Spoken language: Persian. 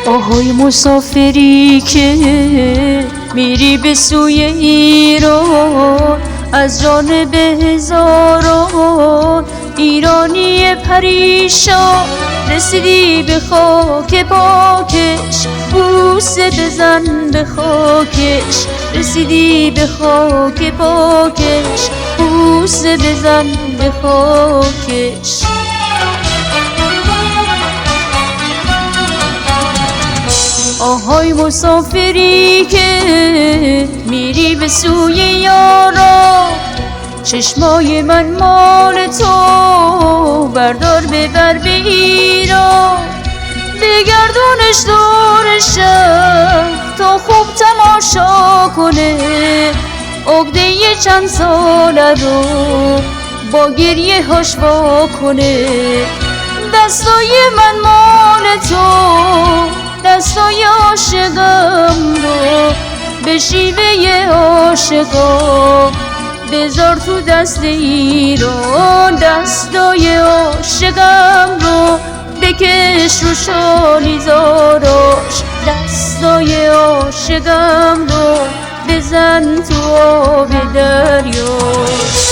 آهای مسافری که میری به سوی ایران، از جانب هزاران ایرانی پریشان رسیدی به خاک پاکش، بوسه بزن به خاکش. رسیدی به خاک پاکش، بوسه بزن به خاکش. آهای مسافری که میری به سوی یارا، چشمای من مال تو بردار ببر به ایران. بگردونش دور شهر تا خوب تماشا کنه، عقده چند ساله رو با گریه هاش وا کنه. دستای من مال تو، دستای عاشقم رو به شیوه عاشقا بذار تو دست ایران. دستای عاشقم رو بکش رو شالیزاراش، دستای عاشقم رو بزن تو آب دریاش.